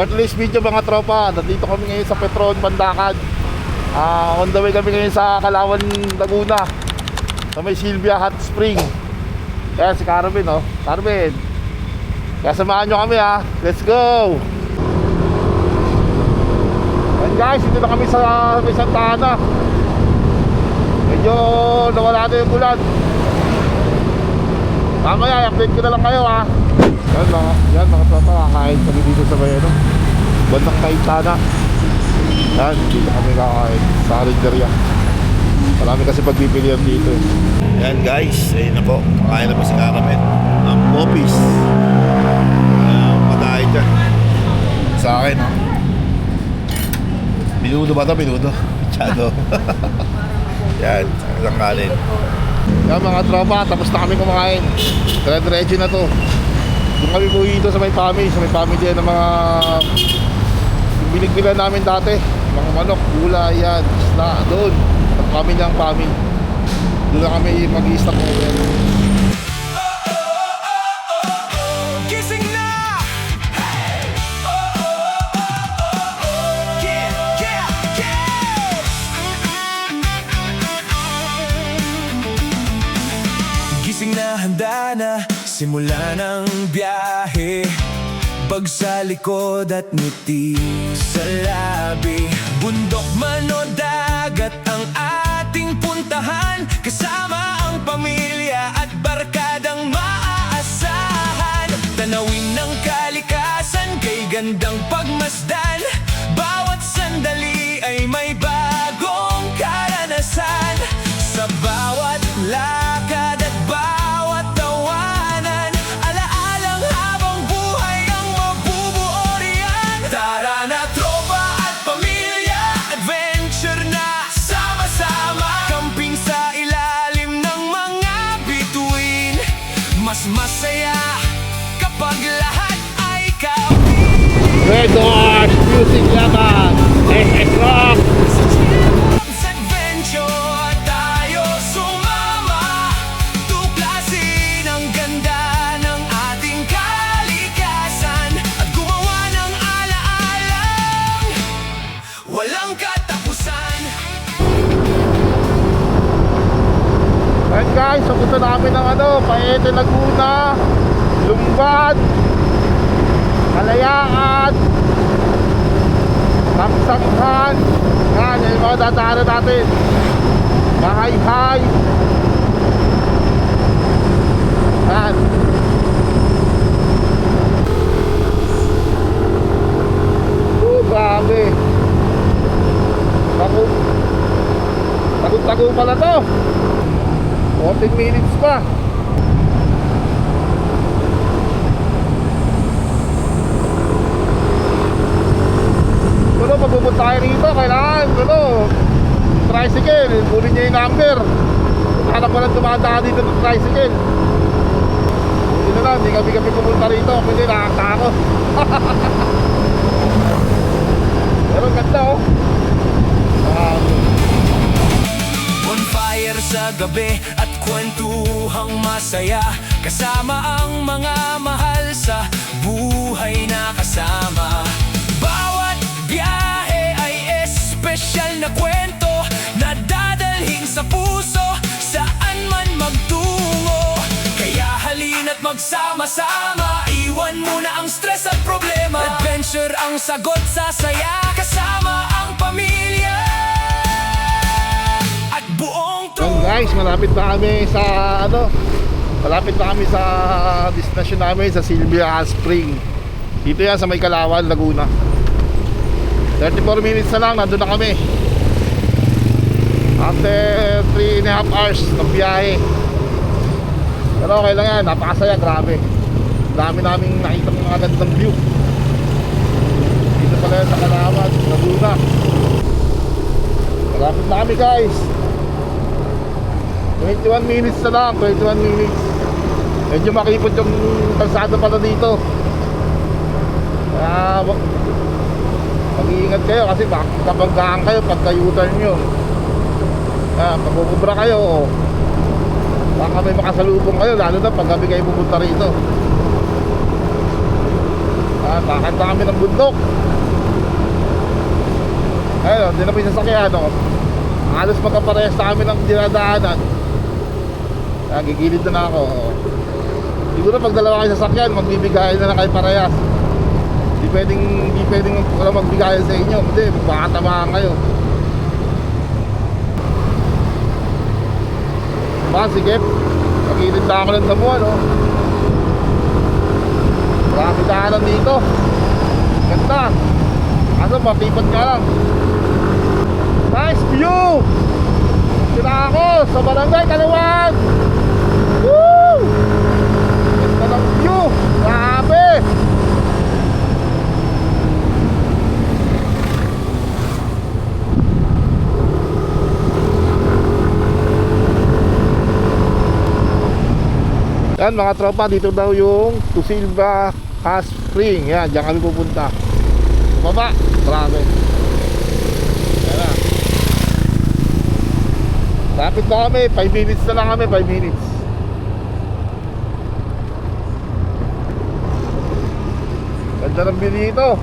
For today's video mga tropa, nandito kami ngayon sa Petron, Pandacan. On the way kami ngayon sa Kalawan, Laguna, sa may Silvia Hot Spring. Kaya si Carmen, oh. Carmen, kaya samahan nyo kami ha. Let's go! And guys, dito na kami sa may Santa Ana. Medyo nawala na yung ulan. Mamaya, update ko na lang kayo ha. Yan mga tropa, kakain kami dito sa may bandang Kaitana. Yan, dito kami kakain sa Karinderya. Marami kasi pagpipilian dito eh. Yan guys, ayun na po, kakain na po si Carmen ang popis. Patayin dyan sa akin. Binudo ba ito? Binudo? Chado. Yan, isang kanin. Yan mga tropa, tapos na kami kumakain. Dire-diretso na to. Doon kami po dito sa may family yan ng mga binigbilan namin dati. Mga manok, gulay, yan, isda, doon. At kami niyang family. Doon na kami mag-i-stop over. Gising na! Hey! Yeah! Gising na, handa na, simula ng biyahe. Bag sa likod at ngiti sa labi. Bundok man o dagat ang ating puntahan, kasama ang pamilya at barkadang maaasahan. Tanawin ng kalikasan, kay gandang pagmasdan. Bawat sandali ay may bagong karanasan. Sa bawat lakad at bawat tawanan, alaalang habang buhay ang mabubuo riyan. Tara na tropa at pamilya, adventure na sama-sama. Camping sa ilalim ng mga bituin, mas masaya kapag lahat ay kapiling. Red Doors Music Yaman, rock. Sa adventure tayo sumama, tuklasin ang ganda ng ating kalikasan at gumawa ng alaalang walang katapusan. And guys, sapunta namin ng Paete, Laguna, Lumban, Kalayaan, Kamsanghan. Yan, yung mga dadaanan natin. Mahayhay. Yan. Grabe. Tago pala to. 14 minutes pa. Pag pupunta tayo rito, kailangan tricycle, kunin niya yung number. Hanap ko lang dumadaan dito ng tricycle. Hindi na lang, hindi kami pupunta rito, hindi nakakatakot. Pero ganda oh. Bonfire sa gabi at kwentuhang masaya, kasama ang mga mahal sa buhay na kasama. Bawat biyahe ay espesyal na kwento na dadalhin sa puso saan man magtungo. Kaya halina't magsama-sama, iwan muna ang stress at problema. Adventure ang sagot sa saya, kasama ang pamilya at buong So guys, malapit na kami sa destination namin sa Silvia Spring. Dito yan sa may Kalawan, Laguna. 34 minutes na lang, nandun na kami. After 3.5 hours ng biyahe. Pero okay lang yan, napakasaya, grabe. Dami naming nakita ng mga gandang view. Dito pala yan sa Kalawan, Laguna. Malapit na kami guys. 21 minutes na lang, 21 minutes. Medyo makipot yung kalsada pala dito. Kaya mag-iingat kayo kasi kapagkaan kayo pagka U-turn nyo. Pag bubura kayo, baka may makasalubong kayo, lalo na pag gabi kayo pupunta rito. Bakit na kami ng bundok. Ayun, hindi na po yung sasakyan, no? Halos magkaparehas sa amin ang dinadaanan. Gigilid na ako. Siguro pag dalawa kayo sasakyan, magbibigayan na kayo parehas. Hindi pwedeng wala magbigayan sa inyo. Hindi, baka tamaan kayo. Sige, magilid na ako ng damuhan, no? Marami daanan dito. Ganda. Kaso mapipad ka lang. Nice view! Sira ako sa Barangay Kaliwag! Woo! Ganda ng view! Grabe! Yan mga tropa, dito daw yung Tusilva Hot Spring. Yan, diyan kami pupunta. Baba, grabe. Yan na. Lapit na kami, 5 minutes na lang kami, 5 minutes. Ganda ng view dito.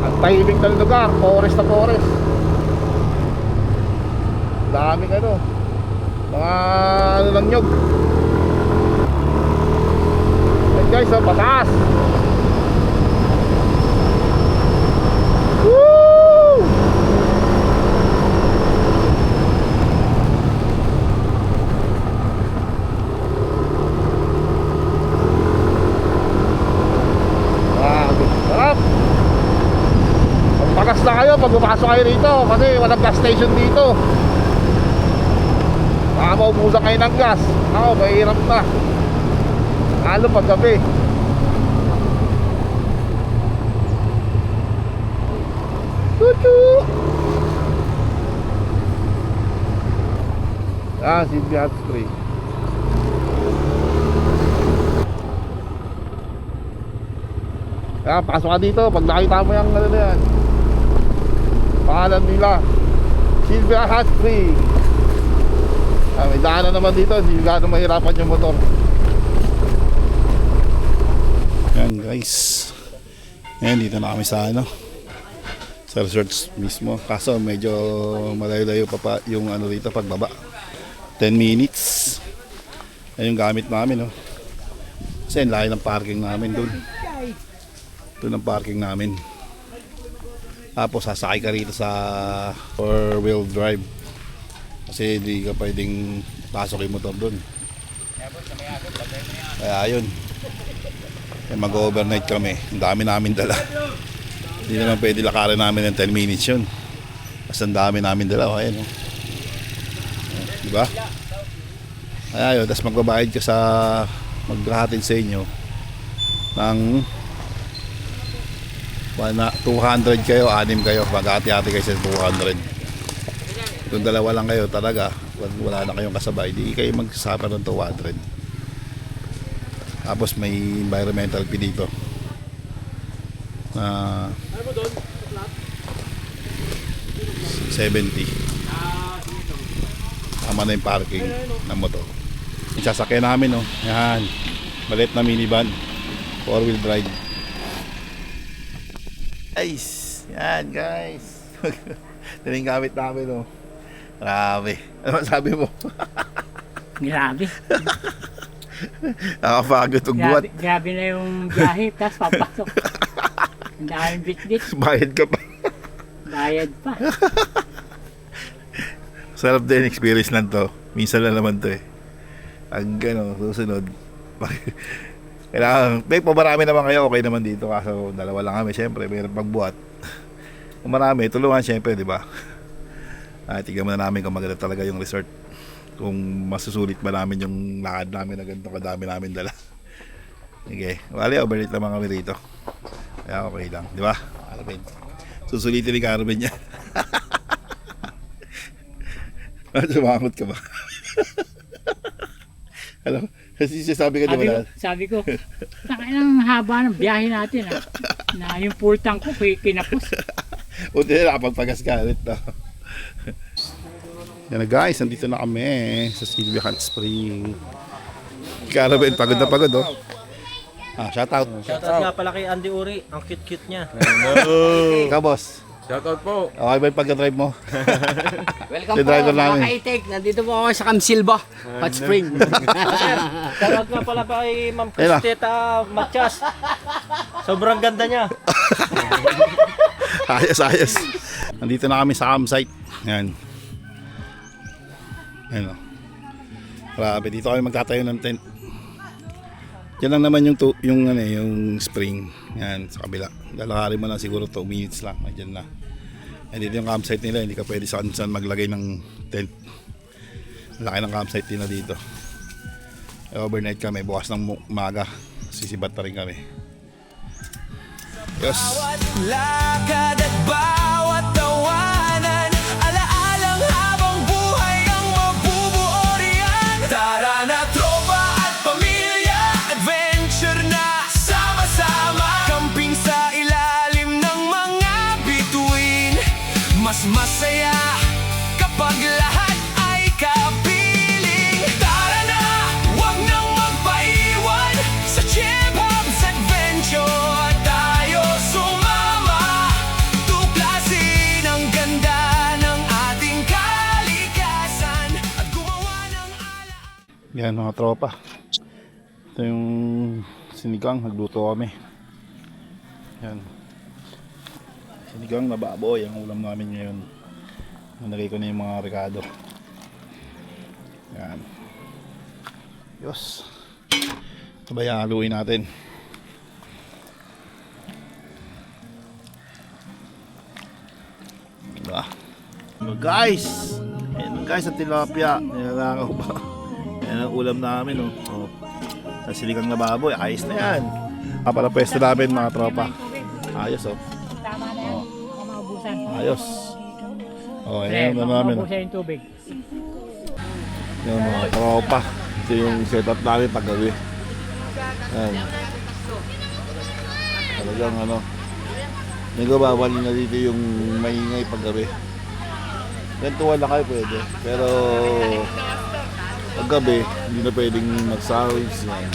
Ang tahimik na lugar, forest na forest. Daming ano, mga ano lang nyog. Ayan guys, oh, pataas. Woo! Sarap. Magpagas na kayo pag pumasok kayo rito kasi walang gas station dito. Baka maubusan kayo ng gas. Ako, mahirap na. Lalo pag gabi. Tutu! Silvia Hot Spring. Pasok ka dito pag nakita mo yung ano na yan. Pangalan nila Silvia Hot Spring. May daanan naman dito, hindi gano'ng mahirapan yung motor. Yan guys. Ayan, dito na kami sa ano, sa resort mismo. Kaso medyo malayo-layo pa yung ano dito pagbaba. 10 minutes. Ayan yung gamit namin, no. Kasi ang layo ng parking namin doon. Doon ang parking namin. Tapos sasakay ka rito sa 4-wheel drive. Kasi hindi ka pwedeng pasok yung motor doon. Kaya ayun. Mag-overnight kami. Ang dami namin dala. Hindi naman pwede lakarin namin ng 10 minutes yun. Kasi ang dami namin dala. Ayan, oh. Diba? Kaya ayun. Tapos magbabayad ka sa maghahatid sa inyo ng 200 kayo, 6 kayo. Maghati-hati kayo sa 200. Kung dalawa lang kayo talaga, wala na kayong kasabay, di kayo magsasapa ng 200. Tapos may environmental fee dito na 70. Tama na yung parking ng motor. Yung sasakyan namin, oh. Yan, maliit na minivan, 4-wheel drive. Guys, yan guys. Yan yung gamit namin, oh. Grabe. Ano sabi mo? Grabe. Nakapagod ang buhat. Grabe na yung biyahe, tapos papasok. Ang daming bit-bit. Bayad ka pa. Bayad pa. Sarap din experience lang to. Minsan lang naman to eh. Ang gano, susunod. Kailangan, may pamarami naman kayo, okay naman dito. Kaso dalawa lang kami, syempre, mayroon pagbuhat. Kung marami, tulungan syempre, di ba? Tignan muna namin kung maganda talaga yung resort. Kung masusulit ba namin yung lakad namin na ganito kadami namin dala. Okay, wali, overnight naman kami rito. Kaya okay lang, di ba? Carmen, susulitin ni Carmen yan. Sumangot ka ba? Alam, kasi sabi ka diba? Sabi ko, ang haba ng biyahe natin ha. Na yung pultang ko kinapos. Buti na nakapagpagas ka ulit, no? Yan na guys, nandito na kami sa Silvia Hot Spring. Carmen, pagod na pagod, oh. Shoutout. Shoutout nga pala kay Andy Uri. Ang cute-cute niya. Ikaw, boss. Shoutout po. Okay ba yung pag-drive mo? Welcome Si driver po, mga namin. kaitik. Nandito po ako sa Camsilba, Hot Spring. Shoutout nga pala pa kay Ma'am Ayun na. Cristeta Matias. Sobrang ganda niya. Ayos. Nandito na kami sa campsite. Yan. Ayan o. Grabe, dito kami magtatayo ng tent. Yan lang naman yung spring. Yan, sa kabila. Lalakarin mo lang siguro 2 minutes lang. Ayan na. And dito yung campsite nila. Hindi ka pwede saan maglagay ng tent. Laki ng campsite nila dito. Overnight kami. Bukas ng umaga. Sisibat na rin kami. Yes. Bawat lakad at bawat tawanan, alaalang habang buhay ang mabubuo riyan. Tara na tropa at pamilya, adventure na sama-sama. Camping sa ilalim ng mga bituin, mas masaya kapag lahat ay kapiling. Tara na, wag nang magpaiwan sa Chebhab's Adventure. Tayo sumama, tuklasin ang ganda ng ating kalikasan at gumawa ng ala. Yan mga tropa. Ito yung sinigang, nagluto kami. Yan. Sinigang na baboy ang ulam namin ngayon. Nalagay ko na yung mga rekado. Yan. Yos. Ito ba yung haluin natin? Diba? So guys! Ayan guys, ang tilapia. Nilalakaw pa. Yan ang ulam namin, oh. Oh. Sa siligang na baboy, ayos na yan. Para pwesto namin mga tropa. Ayos, oh. Tama na yan. Baka maubusan. Ayos. Oh, Pre, ayan na baka namin, oh. maubusan yung tubig. Yan mga tropa. Ito yung setup namin paggabi. Yan. Talagang ano. Nagabawal na dito yung maingay paggabi. Gantuan na kayo pwede. Pero paggabi, hindi na pwedeng mag-sounds. Yan.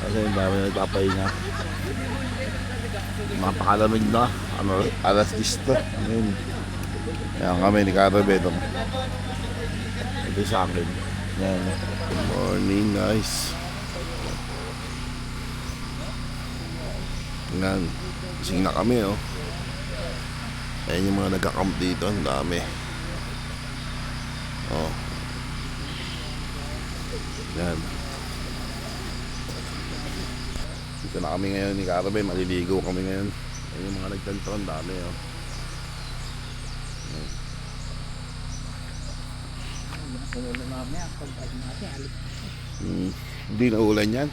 Kasi yung dami na nagpapahinga. Mapakalamig na. Ano, alas 10 na. Ayun. Yan kami ni Carabe. Ito sa akin. Yan. Good morning guys. Yan. Sing na kami, oh. Ayan yung mga nagka-camp dito. Ang dami. Oh. Yan. Dito na kami ngayon ni Carabe. Maliligo kami ngayon. Ayan yung mga nagtanto. Ang dami, oh. Hindi na ulan yan.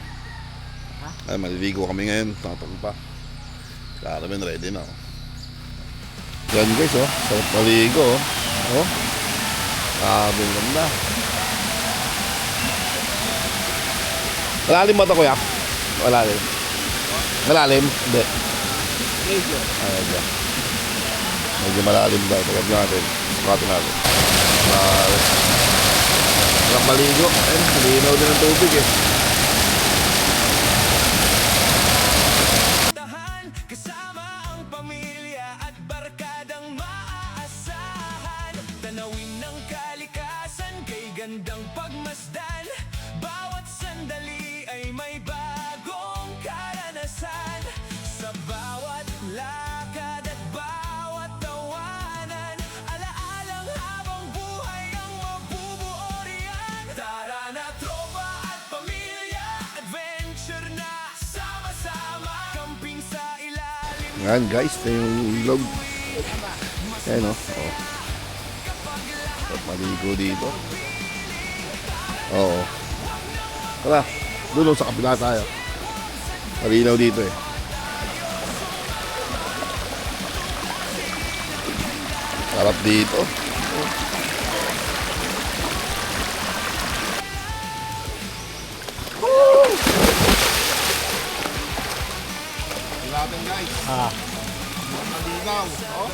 Ay, maliligo kami ngayon. Tatong pa. Carabe ready na, oh. Yan guys, oh. Sarap maligo, oh. Oh. Grabe, ang ganda. Malalim ba ito, kuya? Malalim. Malalim? Hindi. Medyo malalim daw. Pagkat natin. Sukatin natin. Sarap maligo. Ayun, linaw din ng tubig, eh. Kasama ang pamilya at barkadang maaasahan. Tanawin ng kalikasan, kay gandang pagmasdan. Bawat sandali ay may bagong karanasan. Sa bawat lakad at bawat tawanan, alaalang habang buhay ang mabubuo riyan. Tara na tropa at pamilya, adventure na sama-sama. Camping sa ilalim. Yan guys, ito yung vlog. Ayan, oh. Oh. Sarap maligo dito. Oo. Tara, doon sa kabila tayo. Malinaw dito, eh. Sarap dito. Natin guys. Malinaw. Oh.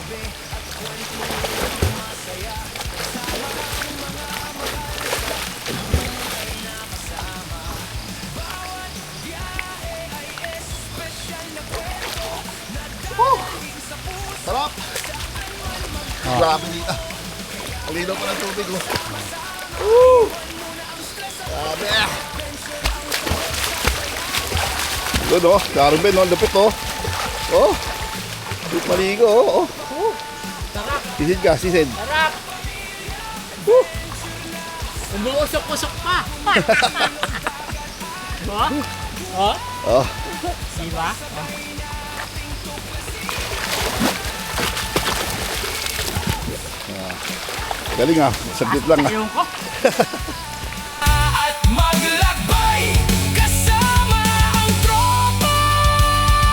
ng tubig oh. Woo! Grabe. Doon oh, Darwin oh, lupit oh. Oh. Lupit maligo oh. Oh. Sisid ka, sisid. Sarap! Umuusok-usok pa! Oh? Oh? Oh. Diba? Galing ah, saglit lang ah. Ayun ko. At maglakbay kasama ang tropa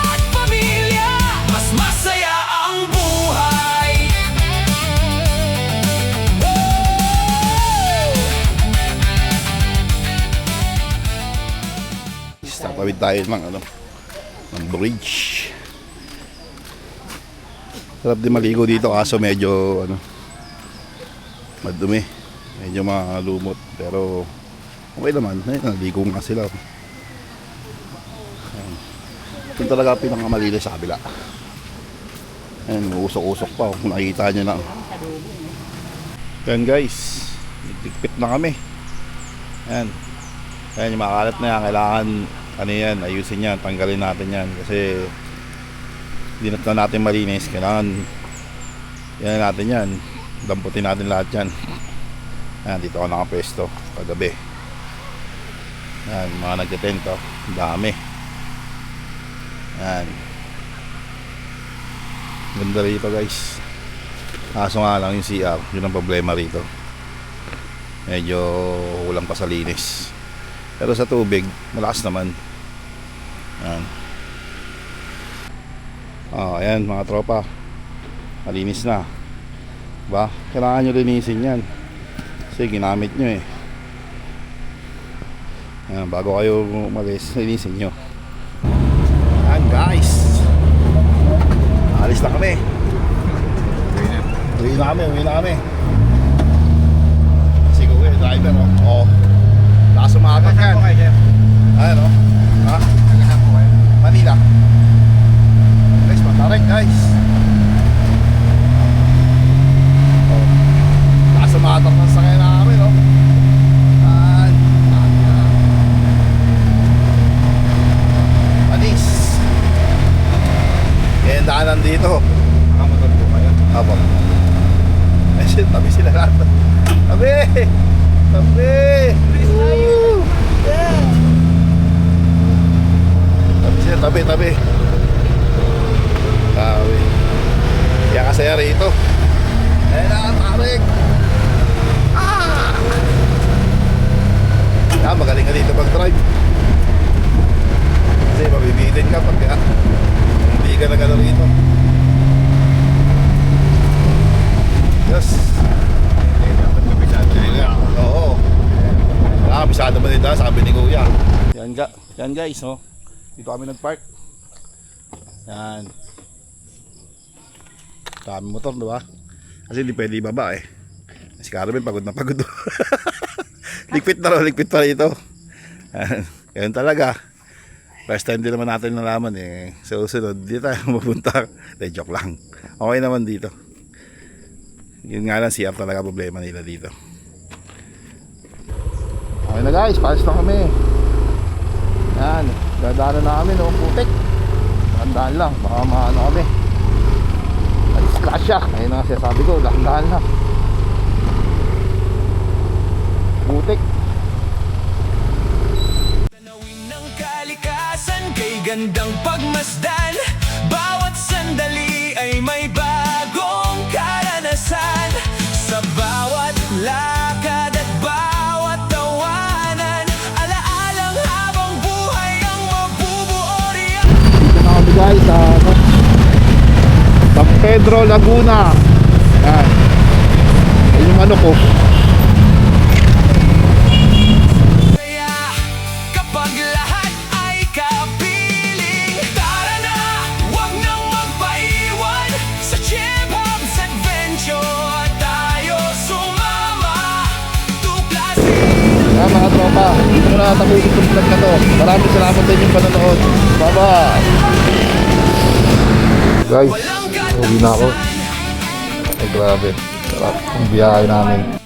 at pamilya. Mas masaya ang buhay. Tatawid tayo ng ano, ng bridge. Sarap din maligo dito kaso medyo ano, madumi. Medyo malumot pero okay naman. Ayun, naligo nga sila. Ayan. Ito talaga pinakamalinis sa kabila. Ayan, usok-usok pa. Kung nakikita nyo lang. Ayan guys, nagtikpit na kami. Ayan. Ayan, yung makalat na yan. Kailangan ano yan, ayusin yan. Tanggalin natin yan. Kasi hindi na natin malinis. Kailangan yan natin yan. Damputin natin lahat yan. Ayan, dito ako nakapwesto kagabi. Ayan, mga nagtitento. Dami. Ayan. Ganda rito guys. Kaso nga lang yung CR, yun ang problema rito. Medyo kulang pa sa linis. Pero sa tubig, malakas naman. Ayan. Ayan mga tropa. Malinis na. Diba? Kailangan nyo linisin yan. Kasi ginamit nyo eh. Ayan, bago kayo umalis, linisin nyo. Ayan guys. Alis na kami. Uwi na kami. Si Kuya, driver oh. Lakas umatak yan. Ayan oh. Ha? Manila. Guys, matarek guys. Oh. Lakas umatak ng sakay namin oh. Ayan. Manis. Yan daanan dito. Nakamotor po kayo? Apo. Eh shit, tabi sila lahat. Tabi! Tabi! Woo! Yeah! Tabi sila, tabi. Tabi. Kaya kasaya rito. Eh nakatarik. Magaling ka dito mag-drive. Kasi mabibitin ka pagka hindi ka nag-ano rito. Yes. Oo. Kabisado mo nila, sabi ni Kuya. Yan guys, oh. Dito kami nag-park. Yan. Dami motor, diba? Kasi hindi pwede ibaba eh. Si Carmen pagod na pagod. Ligpit pa rito. Ganyan talaga. First time din naman natin nalaman eh. Sa susunod, di tayo mapunta. Joke lang. Okay naman dito. Yun nga lang, CR talaga problema nila dito. Okay na guys, palis na kami. Yan, dadaanan na kami no, putik. Dahan lang, baka maano kami. Nag-scratch siya. Ayun na sabi ko, dahan lang. Putik. Tanawin ng kalikasan kay gandang pagmasdan. Bawat sandali ay may bagong karanasan. Sa bawat lakad at bawat tawanan, alaalang habang buhay ang mabubuo riyan. Dito na kami guys sa San Pedro, Laguna. Yan. Yan yung ano ko. Kaya kapag lahat ay kapiling, tara na, wag nang magpaiwan. Sa Chebhab's Adventure tayo sumama. Tuklasin Yan mga tropa, dito na natapusin itong vlog na to. Maraming salamat sa inyong panonood. Bye bye. Guys, uwi na ako. Ay grabe, sarap ang biyahe namin.